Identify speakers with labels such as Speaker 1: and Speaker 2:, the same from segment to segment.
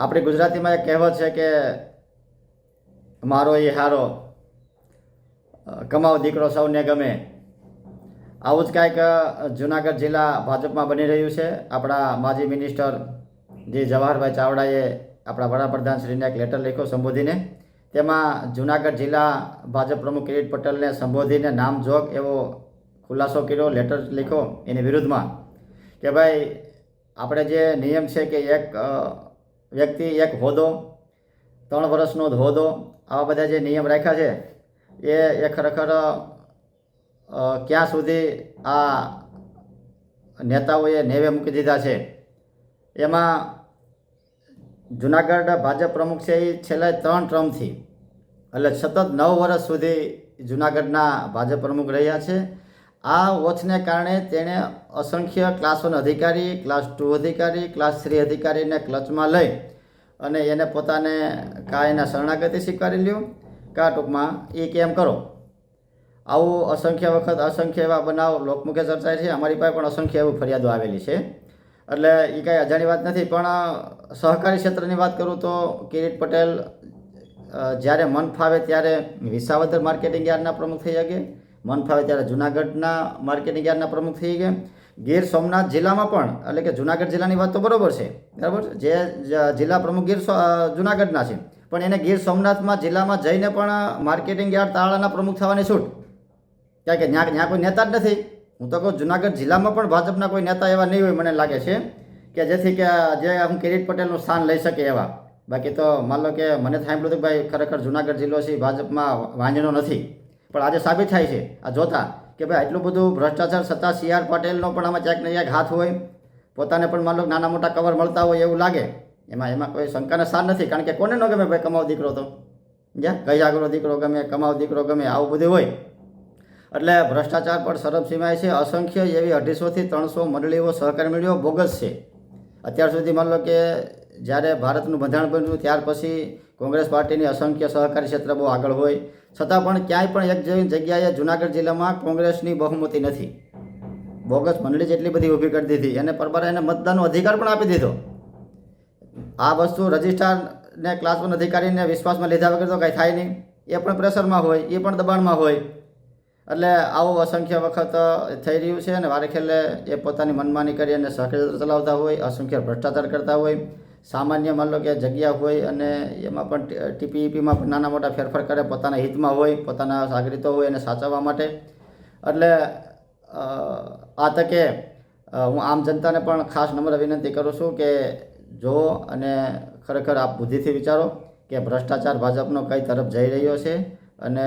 Speaker 1: આપણી ગુજરાતીમાં એક કહેવત છે કે મારો એ હારો, કમાવ દીકરો સૌને ગમે. આવું જ કાંઈક જુનાગઢ જિલ્લા ભાજપમાં બની રહ્યું છે. આપણા માજી મિનિસ્ટર જે જવાહરભાઈ ચાવડાએ આપણા વડાપ્રધાનશ્રીને એક લેટર લખ્યો સંબોધીને. તેમાં જુનાગઢ જિલ્લા ભાજપ પ્રમુખ કિરીટ પટેલને સંબોધીને નામજોગ એવો ખુલાસો કર્યો, લેટર લખ્યો એની વિરુદ્ધમાં કે ભાઈ આપણે જે નિયમ છે કે એક વ્યક્તિ એક હોદ્દો, 3 વર્ષનો હોદ્દો, આવા બધા જે નિયમ રાખ્યા છે એ ખરેખર ક્યાં સુધી આ નેતાઓએ નેવે મૂકી દીધા છે. એમાં જુનાગઢ ભાજપ પ્રમુખ છે એ છેલ્લા 3 ટર્મથી એટલે સતત 9 વર્ષ સુધી જુનાગઢના ભાજપ પ્રમુખ રહ્યા છે. આ ઓછને કારણે તેણે અસંખ્ય ક્લાસ 1 અધિકારી, ક્લાસ 2 અધિકારી, ક્લાસ 3 અધિકારીને ક્લચમાં લઈ અને એને પોતાને કાં એના શરણાગતિ સ્વીકારી લ્યો, કાં ટૂંકમાં એ કેમ કરો. આવું અસંખ્ય વખત અસંખ્ય એવા બનાવ લોકમુખે ચર્ચાય છે. અમારી પાસે પણ અસંખ્ય એવી ફરિયાદો આવેલી છે. એટલે એ કાંઈ અજાણી વાત નથી. પણ સહકારી ક્ષેત્રની વાત કરું તો કિરીટ પટેલ જ્યારે મન ફાવે ત્યારે વિસાવદર માર્કેટિંગ યાર્ડના પ્રમુખ થઈ શકે, મન ફાવે ત્યારે જુનાગઢના માર્કેટિંગ યાર્ડના પ્રમુખ થઈ ગયા. ગીર સોમનાથ જિલ્લામાં પણ, એટલે કે જુનાગઢ જિલ્લાની વાત તો બરાબર છે, બરાબર, જે જિલ્લા પ્રમુખ જુનાગઢના છે, પણ એને ગીર સોમનાથમાં જિલ્લામાં જઈને પણ માર્કેટિંગ યાર્ડ તાળાના પ્રમુખ થવાની છૂટ. કારણ કે ત્યાં કોઈ નેતા જ નથી. હું તો કહું જુનાગઢ જિલ્લામાં પણ ભાજપના કોઈ નેતા એવા નહીં હોય મને લાગે છે કે જેથી કે જે હું કિરીટ પટેલનું સ્થાન લઈ શકે એવા. બાકી તો માન લો કે મને સાંભળ્યું હતું કે ભાઈ ખરેખર જુનાગઢ જિલ્લો છે ભાજપમાં વાંજણો નથી. પણ આજે સાબિત થાય છે આ જોતા કે ભાઈ આટલું બધું ભ્રષ્ટાચાર છતાં CR પાટેલનો પણ આમાં ક્યાંક ને ક્યાંક હાથ હોય. પોતાને પણ માન લો નાના મોટા કવર મળતા હોય એવું લાગે. એમાં કોઈ શંકાને સ્થાન નથી. કારણ કે કોને ન ગમે ભાઈ કમાવ દીકરો તો, જ્યાં ગજાગરો દીકરો ગમે, કમાવ દીકરો ગમે, આવું બધું હોય. એટલે ભ્રષ્ટાચાર પર સરબસીમાય છે. અસંખ્ય એવી 250થી 300 મંડળીઓ, સહકારી મંડળીઓ બોગસ છે. અત્યાર સુધી માન લો કે જ્યારે ભારતનું બંધારણ બન્યું ત્યાર પછી કોંગ્રેસ પાર્ટીની અસંખ્ય સહકારી ક્ષેત્ર બહુ આગળ હોય છતાં પણ ક્યાંય પણ એક જગ્યાએ જુનાગઢ જિલ્લામાં કોંગ્રેસની બહુમતી નથી. બોગસ મંડળી જેટલી બધી ઊભી કરી દીધી અને પરબારા એને મતદાનનો અધિકાર પણ આપી દીધો. આ વસ્તુ રજિસ્ટ્રારને ક્લાસ 1 અધિકારીને વિશ્વાસમાં લીધા વગર તો કાંઈ થાય નહીં. એ પણ પ્રેશરમાં હોય, એ પણ દબાણમાં હોય. એટલે આવું અસંખ્ય વખત થઈ રહ્યું છે. અને વારે ખેલે એ પોતાની મનમાની કરી અને સહકારી ચલાવતા હોય, અસંખ્ય ભ્રષ્ટાચાર કરતા હોય. સામાન્ય માન લો કે જગ્યા હોય અને એમાં પણ TPEPમાં પણ નાના મોટા ફેરફાર કરે, પોતાના હિતમાં હોય, પોતાના નાગરિકો હોય એને સાચવવા માટે. એટલે આ તકે હું આમ જનતાને પણ ખાસ નમ્ર વિનંતી કરું છું કે જો અને ખરેખર આપ બુદ્ધિથી વિચારો કે ભ્રષ્ટાચાર ભાજપનો કઈ તરફ જઈ રહ્યો છે. અને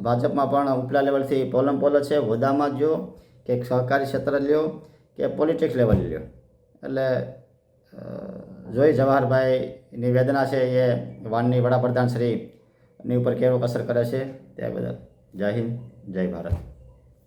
Speaker 1: ભાજપમાં પણ ઉપલા લેવલથી પોલમપોલ છે. હોદ્દામાં જ લ્યો કે સહકારી ક્ષેત્ર લ્યો કે પોલિટિક્સ લેવલ લ્યો. એટલે જોઈ જવાહરભાઈની વેદના છે એ વાનની વડાપ્રધાન શ્રીની ઉપર કેવો અસર કરે છે. તે બદલ જય હિન્દ, જય ભારત.